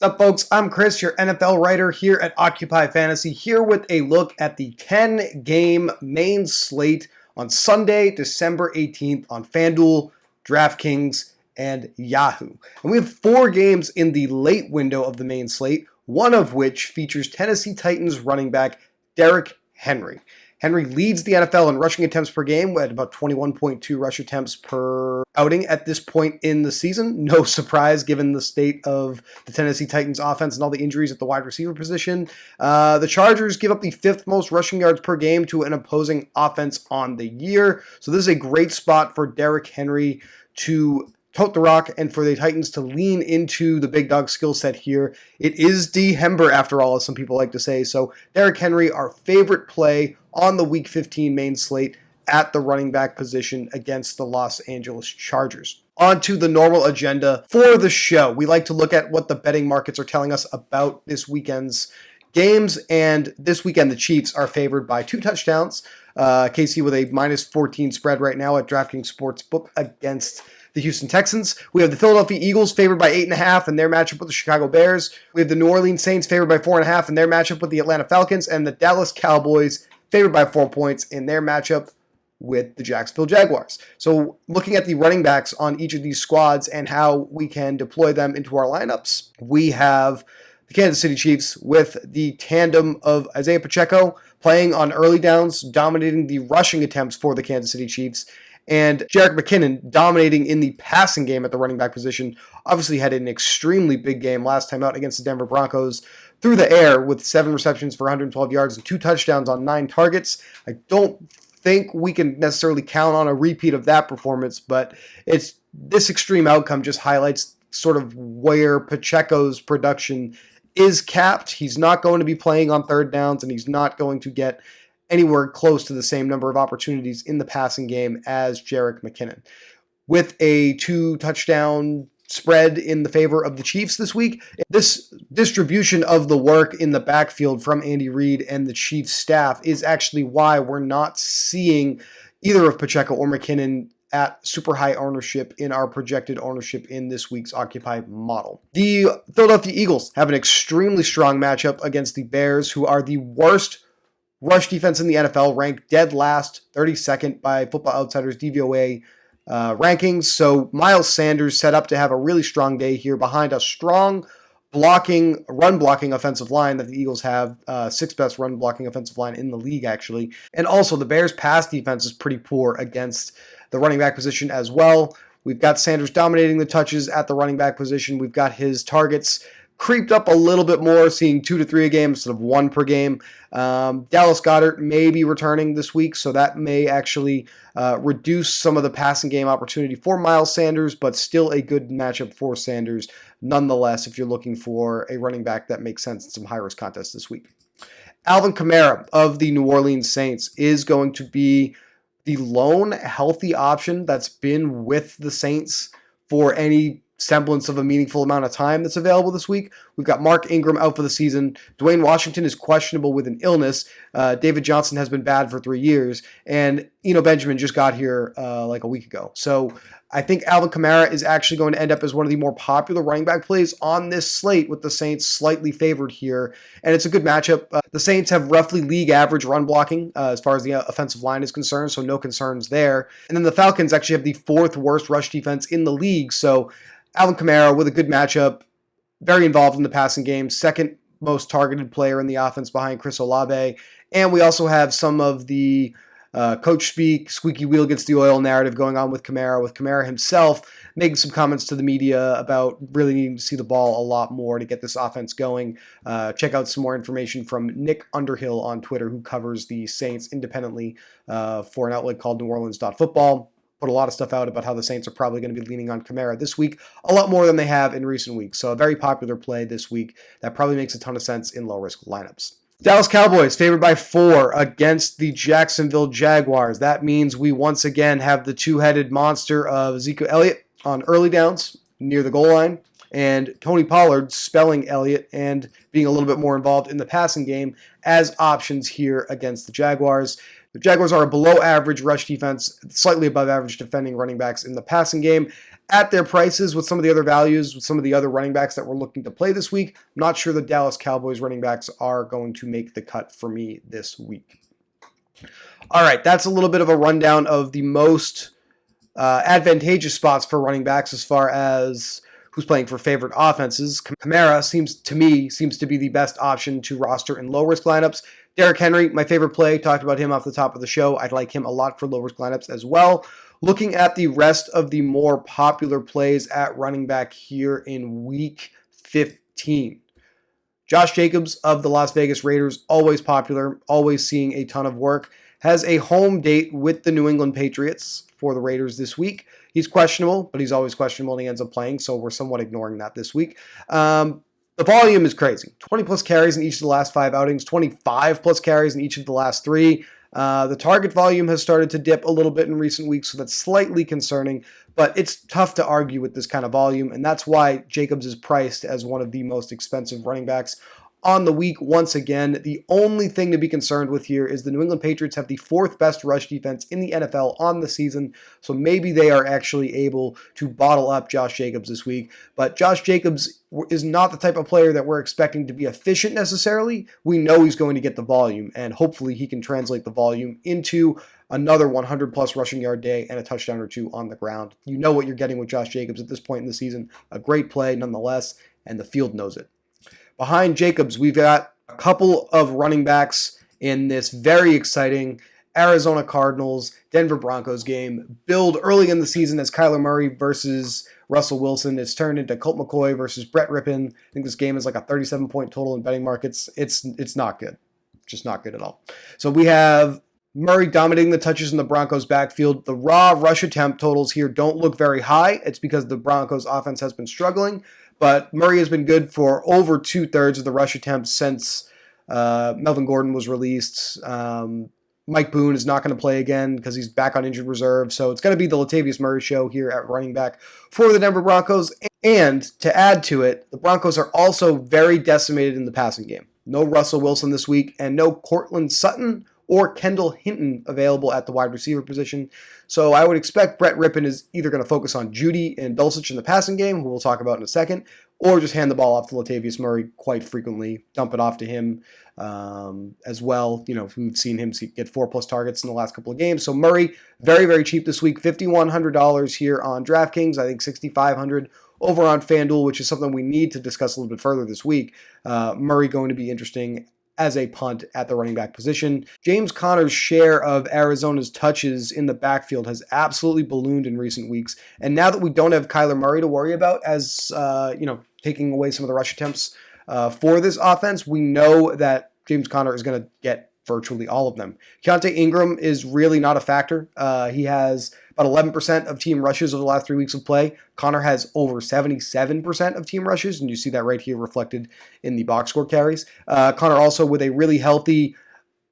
What's up, folks? I'm Chris, your NFL writer here at Occupy Fantasy, here with a look at the 10-game main slate on Sunday, December 18th on FanDuel, DraftKings, and Yahoo. And we have 4 games in the late window of the main slate, one of which features Tennessee Titans running back Derrick Henry. Henry leads the NFL in rushing attempts per game at about 21.2 rush attempts per outing at this point in the season. No surprise given the state of the Tennessee Titans offense and all the injuries at the wide receiver position. The Chargers give up the 5th most rushing yards per game to an opposing offense on the year. So this is a great spot for Derrick Henry to tote the rock and for the Titans to lean into the big dog skill set here. It is D-Hember after all, as some people like to say. So Derrick Henry, our favorite play on the Week 15 main slate at the running back position against the Los Angeles Chargers. On to the normal agenda for the show. We like to look at what the betting markets are telling us about this weekend's games, and this weekend the Chiefs are favored by 2 touchdowns. KC with a minus 14 spread right now at DraftKings Sportsbook against the Houston Texans. We have the Philadelphia Eagles favored by 8.5 in their matchup with the Chicago Bears. We have the New Orleans Saints favored by 4.5 in their matchup with the Atlanta Falcons, and the Dallas Cowboys favored by 4 points in their matchup with the Jacksonville Jaguars. So looking at the running backs on each of these squads and how we can deploy them into our lineups, we have the Kansas City Chiefs with the tandem of Isaiah Pacheco playing on early downs, dominating the rushing attempts for the Kansas City Chiefs, and Jerick McKinnon dominating in the passing game at the running back position. Obviously had an extremely big game last time out against the Denver Broncos through the air with 7 receptions for 112 yards and 2 touchdowns on 9 targets. I don't think we can necessarily count on a repeat of that performance, but this extreme outcome just highlights sort of where Pacheco's production is capped. He's not going to be playing on third downs, and he's not going to get anywhere close to the same number of opportunities in the passing game as Jerick McKinnon. With a 2-touchdown spread in the favor of the Chiefs this week, this distribution of the work in the backfield from Andy Reid and the Chiefs staff is actually why we're not seeing either of Pacheco or McKinnon at super high ownership in our projected ownership in this week's Occupy model. The Philadelphia Eagles have an extremely strong matchup against the Bears, who are the worst rush defense in the NFL, ranked dead last, 32nd by Football Outsiders DVOA rankings. So Miles Sanders set up to have a really strong day here behind a strong run blocking offensive line that the Eagles have, 6th best run blocking offensive line in the league, actually. And also the Bears' pass defense is pretty poor against the running back position as well. We've got Sanders dominating the touches at the running back position. We've got his targets creeped up a little bit more, seeing 2 to 3 a game instead of 1 per game. Dallas Goedert may be returning this week, so that may actually reduce some of the passing game opportunity for Miles Sanders, but still a good matchup for Sanders nonetheless if you're looking for a running back that makes sense in some high-risk contests this week. Alvin Kamara of the New Orleans Saints is going to be the lone healthy option that's been with the Saints for any semblance of a meaningful amount of time that's available this week. We've got Mark Ingram out for the season. Dwayne Washington is questionable with an illness. David Johnson has been bad for 3 years. And Eno Benjamin just got here like a week ago. So I think Alvin Kamara is actually going to end up as one of the more popular running back plays on this slate, with the Saints slightly favored here. And it's a good matchup. The Saints have roughly league average run blocking as far as the offensive line is concerned, so no concerns there. And then the Falcons actually have the 4th worst rush defense in the league. So Alvin Kamara with a good matchup, very involved in the passing game, 2nd most targeted player in the offense behind Chris Olave. And we also have some of the coach speak, squeaky wheel gets the oil narrative going on with Kamara himself making some comments to the media about really needing to see the ball a lot more to get this offense going. Check out some more information from Nick Underhill on Twitter, who covers the Saints independently for an outlet called NewOrleans.football. Put a lot of stuff out about how the Saints are probably going to be leaning on Kamara this week, a lot more than they have in recent weeks. So a very popular play this week that probably makes a ton of sense in low-risk lineups. Dallas Cowboys favored by 4 against the Jacksonville Jaguars. That means we once again have the two-headed monster of Ezekiel Elliott on early downs near the goal line, and Tony Pollard spelling Elliott and being a little bit more involved in the passing game as options here against the Jaguars. The Jaguars are a below average rush defense, slightly above average defending running backs in the passing game. At their prices, with some of the other values, with some of the other running backs that we're looking to play this week, I'm not sure the Dallas Cowboys running backs are going to make the cut for me this week. All right, that's a little bit of a rundown of the most advantageous spots for running backs as far as who's playing for favorite offenses. Kamara seems to be the best option to roster in low-risk lineups. Derrick Henry, my favorite play, talked about him off the top of the show. I'd like him a lot for low-risk lineups as well. Looking at the rest of the more popular plays at running back here in Week 15. Josh Jacobs of the Las Vegas Raiders, always popular, always seeing a ton of work, has a home date with the New England Patriots for the Raiders this week. He's questionable, but he's always questionable and he ends up playing, so we're somewhat ignoring that this week. The volume is crazy. 20-plus carries in each of the last 5 outings, 25-plus carries in each of the last 3. The target volume has started to dip a little bit in recent weeks, so that's slightly concerning, but it's tough to argue with this kind of volume, and that's why Jacobs is priced as one of the most expensive running backs on the week once again. The only thing to be concerned with here is the New England Patriots have the 4th best rush defense in the NFL on the season, so maybe they are actually able to bottle up Josh Jacobs this week. But Josh Jacobs is not the type of player that we're expecting to be efficient necessarily. We know he's going to get the volume, and hopefully he can translate the volume into another 100-plus rushing yard day and a touchdown or 2 on the ground. You know what you're getting with Josh Jacobs at this point in the season. A great play nonetheless, and the field knows it. Behind Jacobs, we've got a couple of running backs in this very exciting Arizona Cardinals, Denver Broncos game. Billed early in the season as Kyler Murray versus Russell Wilson. It's turned into Colt McCoy versus Brett Rippon. I think this game is like a 37-point total in betting markets. It's not good. Just not good at all. So we have Murray dominating the touches in the Broncos backfield. The raw rush attempt totals here don't look very high. It's because the Broncos offense has been struggling. But Murray has been good for over 2/3 of the rush attempts since Melvin Gordon was released. Mike Boone is not going to play again because he's back on injured reserve. So it's going to be the Latavius Murray show here at running back for the Denver Broncos. And to add to it, the Broncos are also very decimated in the passing game. No Russell Wilson this week and no Cortland Sutton or Kendall Hinton available at the wide receiver position. So I would expect Brett Rippon is either going to focus on Judy and Dulcich in the passing game, who we'll talk about in a second, or just hand the ball off to Latavius Murray quite frequently, dump it off to him as well. You know, we've seen him get 4+ targets in the last couple of games. So Murray, very, very cheap this week, $5,100 here on DraftKings. I think $6,500 over on FanDuel, which is something we need to discuss a little bit further this week. Murray going to be interesting as a punt at the running back position. James Conner's share of Arizona's touches in the backfield has absolutely ballooned in recent weeks. And now that we don't have Kyler Murray to worry about as, taking away some of the rush attempts for this offense, we know that James Conner is going to get virtually all of them. Keontae Ingram is really not a factor. He has about 11% of team rushes over the last 3 weeks of play. Conner has over 77% of team rushes, and you see that right here reflected in the box score carries. Conner also with a really healthy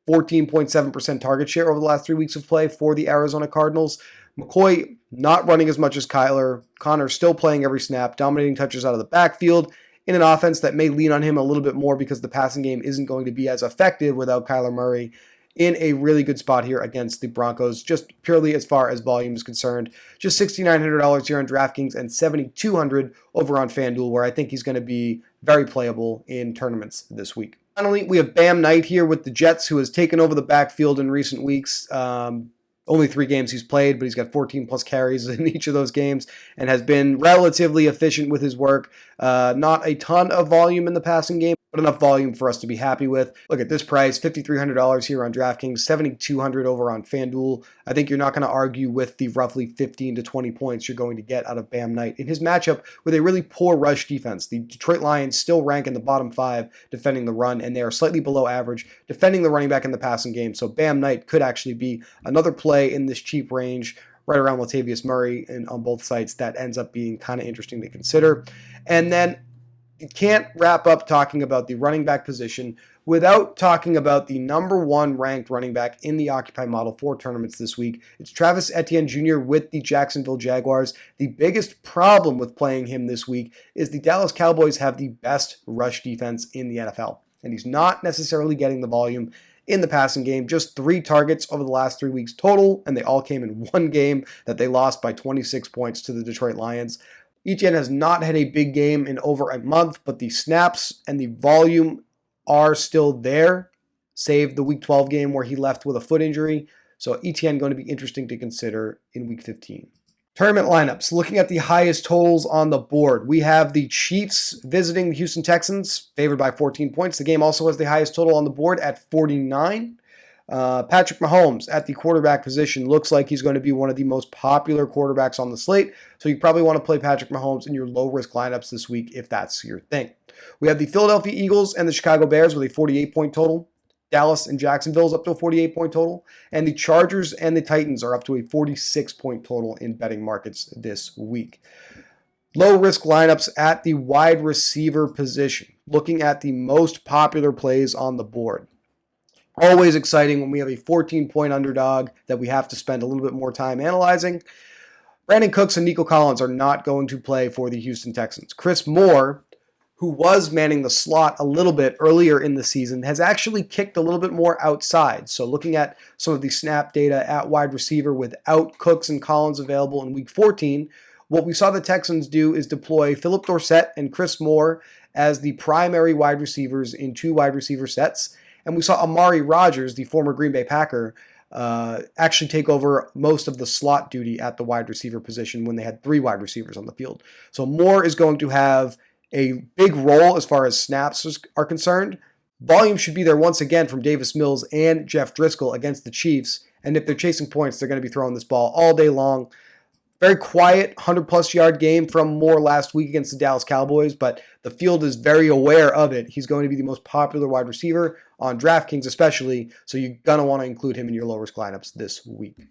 14.7% target share over the last 3 weeks of play for the Arizona Cardinals. McCoy not running as much as Kyler. Conner still playing every snap, dominating touches out of the backfield in an offense that may lean on him a little bit more because the passing game isn't going to be as effective without Kyler Murray. In a really good spot here against the Broncos, just purely as far as volume is concerned. Just $6,900 here on DraftKings and $7,200 over on FanDuel, where I think he's going to be very playable in tournaments this week. Finally, we have Bam Knight here with the Jets, who has taken over the backfield in recent weeks. Only 3 games he's played, but he's got 14+ carries in each of those games and has been relatively efficient with his work. Not a ton of volume in the passing game, but enough volume for us to be happy with. Look at this price, $5,300 here on DraftKings, $7,200 over on FanDuel. I think you're not going to argue with the roughly 15 to 20 points you're going to get out of Bam Knight in his matchup with a really poor rush defense. The Detroit Lions still rank in the bottom 5 defending the run, and they are slightly below average defending the running back in the passing game. So Bam Knight could actually be another play in this cheap range right around Latavius Murray and on both sites that ends up being kind of interesting to consider. And then you can't wrap up talking about the running back position without talking about the number 1 ranked running back in the Occupy model for tournaments this week. It's Travis Etienne Jr. with the Jacksonville Jaguars. The biggest problem with playing him this week is the Dallas Cowboys have the best rush defense in the NFL, and he's not necessarily getting the volume in the passing game. Just 3 targets over the last 3 weeks total, and they all came in one game that they lost by 26 points to the Detroit Lions. Etienne has not had a big game in over a month, but the snaps and the volume are still there, save the Week 12 game where he left with a foot injury. So Etienne going to be interesting to consider in Week 15. Tournament lineups. Looking at the highest totals on the board, we have the Chiefs visiting the Houston Texans, favored by 14 points. The game also has the highest total on the board at 49. Patrick Mahomes at the quarterback position looks like he's going to be one of the most popular quarterbacks on the slate, so you probably want to play Patrick Mahomes in your low-risk lineups this week if that's your thing. We have the Philadelphia Eagles and the Chicago Bears with a 48-point total. Dallas and Jacksonville is up to a 48-point total, and the Chargers and the Titans are up to a 46-point total in betting markets this week. Low-risk lineups at the wide receiver position, looking at the most popular plays on the board. Always exciting when we have a 14-point underdog that we have to spend a little bit more time analyzing. Brandon Cooks and Nico Collins are not going to play for the Houston Texans. Chris Moore, who was manning the slot a little bit earlier in the season, has actually kicked a little bit more outside. So looking at some of the snap data at wide receiver without Cooks and Collins available in Week 14, what we saw the Texans do is deploy Philip Dorsett and Chris Moore as the primary wide receivers in 2 wide receiver sets. And we saw Amari Rodgers, the former Green Bay Packer, actually take over most of the slot duty at the wide receiver position when they had 3 wide receivers on the field. So Moore is going to have a big role as far as snaps are concerned. Volume should be there once again from Davis Mills and Jeff Driscoll against the Chiefs. And if they're chasing points, they're going to be throwing this ball all day long. Very quiet, 100-plus yard game from Moore last week against the Dallas Cowboys, but the field is very aware of it. He's going to be the most popular wide receiver on DraftKings especially, so you're going to want to include him in your low-risk lineups this week.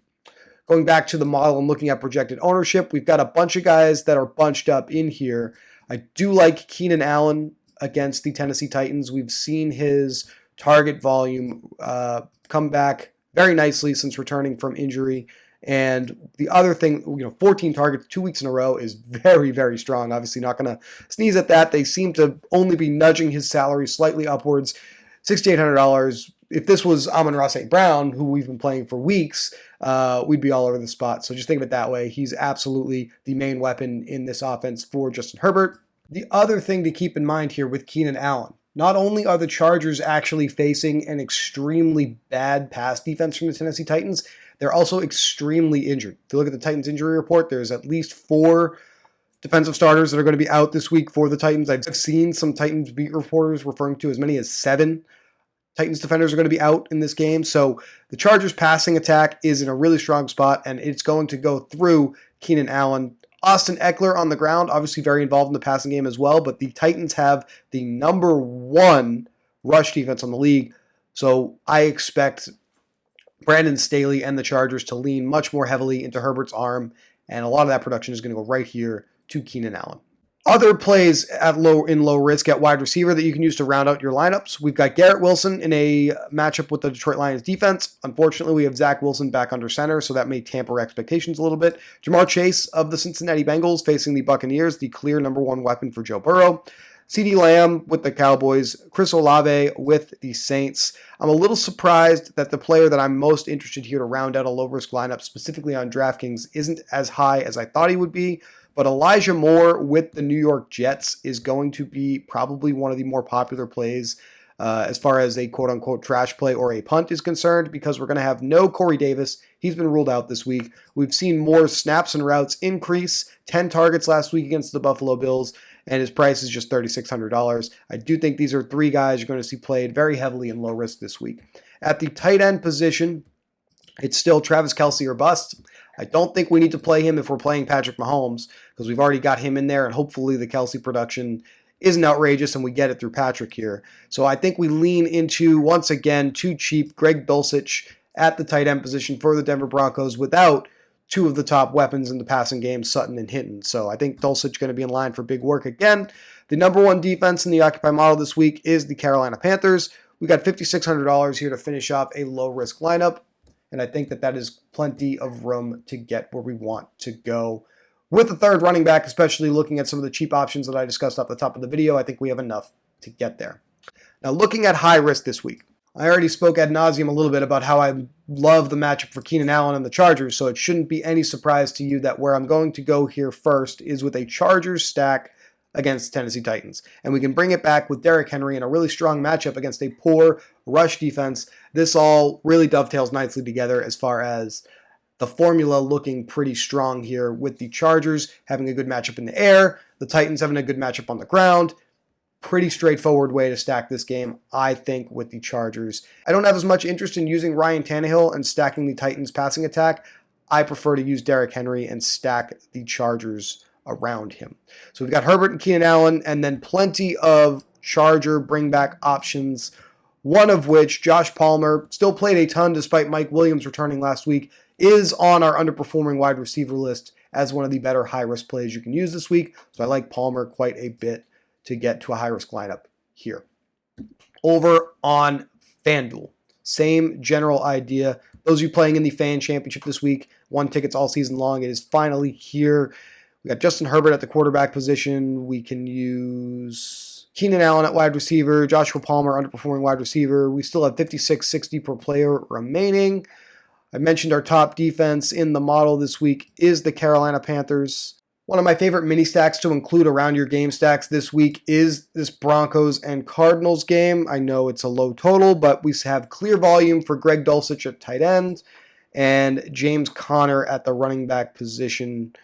Going back to the model and looking at projected ownership, we've got a bunch of guys that are bunched up in here. I do like Keenan Allen against the Tennessee Titans. We've seen his target volume come back very nicely since returning from injury. And the other thing, 14 targets 2 weeks in a row is very, very strong. Obviously not going to sneeze at that. They seem to only be nudging his salary slightly upwards. $6,800. If this was Amon-Ra St. Brown, who we've been playing for weeks, we'd be all over the spot. So just think of it that way. He's absolutely the main weapon in this offense for Justin Herbert. The other thing to keep in mind here with Keenan Allen, not only are the Chargers actually facing an extremely bad pass defense from the Tennessee Titans, they're also extremely injured. If you look at the Titans injury report, there's at least 4 defensive starters that are going to be out this week for the Titans. I've seen some Titans beat reporters referring to as many as 7 Titans defenders are going to be out in this game. So the Chargers passing attack is in a really strong spot, and it's going to go through Keenan Allen. Austin Eckler on the ground, obviously very involved in the passing game as well, but the Titans have the number 1 rush defense on the league. So I expect Brandon Staley and the Chargers to lean much more heavily into Herbert's arm, and a lot of that production is going to go right here to Keenan Allen. Other plays in low risk at wide receiver that you can use to round out your lineups. We've got Garrett Wilson in a matchup with the Detroit Lions defense. Unfortunately, we have Zach Wilson back under center, so that may tamper expectations a little bit. Jamar Chase of the Cincinnati Bengals facing the Buccaneers, the clear number 1 weapon for Joe Burrow. CeeDee Lamb with the Cowboys, Chris Olave with the Saints. I'm a little surprised that the player that I'm most interested here to round out a low-risk lineup, specifically on DraftKings, isn't as high as I thought he would be. But Elijah Moore with the New York Jets is going to be probably one of the more popular plays as far as a quote-unquote trash play or a punt is concerned, because we're going to have no Corey Davis. He's been ruled out this week. We've seen more snaps and routes increase, 10 targets last week against the Buffalo Bills, and his price is just $3,600. I do think these are 3 guys you're going to see played very heavily in low risk this week. At the tight end position, it's still Travis Kelce or bust. I don't think we need to play him if we're playing Patrick Mahomes, because we've already got him in there, and hopefully the Kelce production isn't outrageous and we get it through Patrick here. So I think we lean into, once again, too cheap, Greg Dulcich at the tight end position for the Denver Broncos without 2 of the top weapons in the passing game, Sutton and Hinton. So I think Dulcich going to be in line for big work again. The number 1 defense in the Occupy model this week is the Carolina Panthers. We got $5,600 here to finish off a low-risk lineup, and I think that is plenty of room to get where we want to go. With the 3rd running back, especially looking at some of the cheap options that I discussed off the top of the video, I think we have enough to get there. Now, looking at high risk this week, I already spoke ad nauseum a little bit about how I love the matchup for Keenan Allen and the Chargers, so it shouldn't be any surprise to you that where I'm going to go here first is with a Chargers stack against Tennessee Titans. And we can bring it back with Derrick Henry in a really strong matchup against a poor rush defense. This all really dovetails nicely together as far as the formula looking pretty strong here with the Chargers having a good matchup in the air, the Titans having a good matchup on the ground. Pretty straightforward way to stack this game, I think, with the Chargers. I don't have as much interest in using Ryan Tannehill and stacking the Titans passing attack. I prefer to use Derrick Henry and stack the Chargers around him. So we've got Herbert and Keenan Allen, and then plenty of Charger bring-back options, one of which, Josh Palmer, still played a ton despite Mike Williams returning last week, is on our underperforming wide receiver list as one of the better high-risk plays you can use this week. So I like Palmer quite a bit to get to a high-risk lineup here. Over on FanDuel, same general idea. Those of you playing in the Fan Championship this week, won tickets all season long. It is finally here. We got Justin Herbert at the quarterback position. We can use Keenan Allen at wide receiver, Joshua Palmer, underperforming wide receiver. We still have 56.60 per player remaining. I mentioned our top defense in the model this week is the Carolina Panthers. One of my favorite mini stacks to include around your game stacks this week is this Broncos and Cardinals game. I know it's a low total, but we have clear volume for Greg Dulcich at tight end and James Conner at the running back position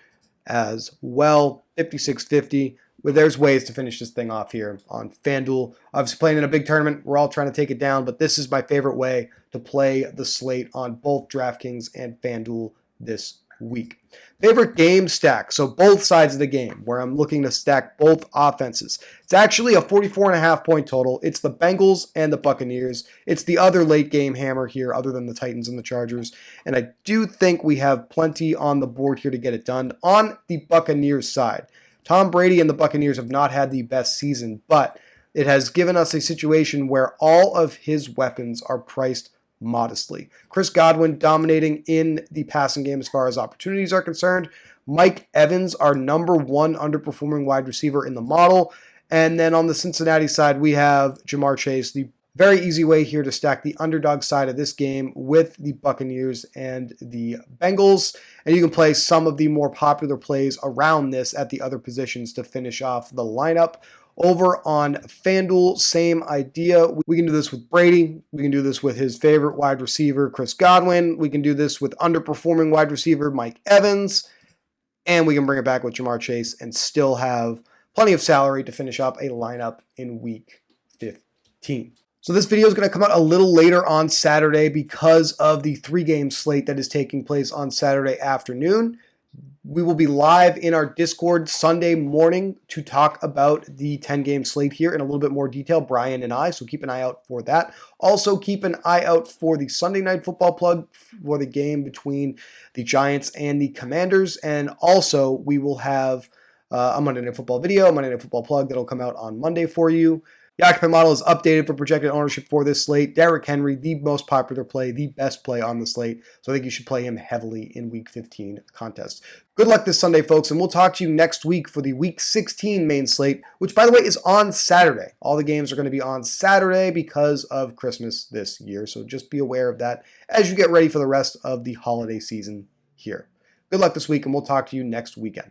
as well. 56.50. Well, there's ways to finish this thing off here on FanDuel. Obviously playing in a big tournament, we're all trying to take it down, but this is my favorite way to play the slate on both DraftKings and FanDuel this week. Favorite game stack, so both sides of the game, where I'm looking to stack both offenses. It's actually a 44.5 point total. It's the Bengals and the Buccaneers. It's the other late game hammer here other than the Titans and the Chargers. And I do think we have plenty on the board here to get it done. On the Buccaneers side, Tom Brady and the Buccaneers have not had the best season, but it has given us a situation where all of his weapons are priced modestly. Chris Godwin dominating in the passing game as far as opportunities are concerned. Mike Evans, our number one underperforming wide receiver in the model. And then on the Cincinnati side, we have Jamar Chase. The very easy way here to stack the underdog side of this game with the Buccaneers and the Bengals. And you can play some of the more popular plays around this at the other positions to finish off the lineup. Over on FanDuel, same idea. We can do this with Brady. We can do this with his favorite wide receiver, Chris Godwin. We can do this with underperforming wide receiver, Mike Evans. And we can bring it back with Jamar Chase and still have plenty of salary to finish up a lineup in week 15. So this video is going to come out a little later on Saturday because of the 3-game slate that is taking place on Saturday afternoon. We will be live in our Discord Sunday morning to talk about the 10-game slate here in a little bit more detail, Brian and I, so keep an eye out for that. Also, keep an eye out for the Sunday Night Football plug for the game between the Giants and the Commanders, and also we will have a Monday Night Football video, a Monday Night Football plug that'll come out on Monday for you. The Occupy model is updated for projected ownership for this slate. Derrick Henry, the most popular play, the best play on the slate. So I think you should play him heavily in Week 15 contest. Good luck this Sunday, folks, and we'll talk to you next week for the Week 16 main slate, which, by the way, is on Saturday. All the games are going to be on Saturday because of Christmas this year, so just be aware of that as you get ready for the rest of the holiday season here. Good luck this week, and we'll talk to you next weekend.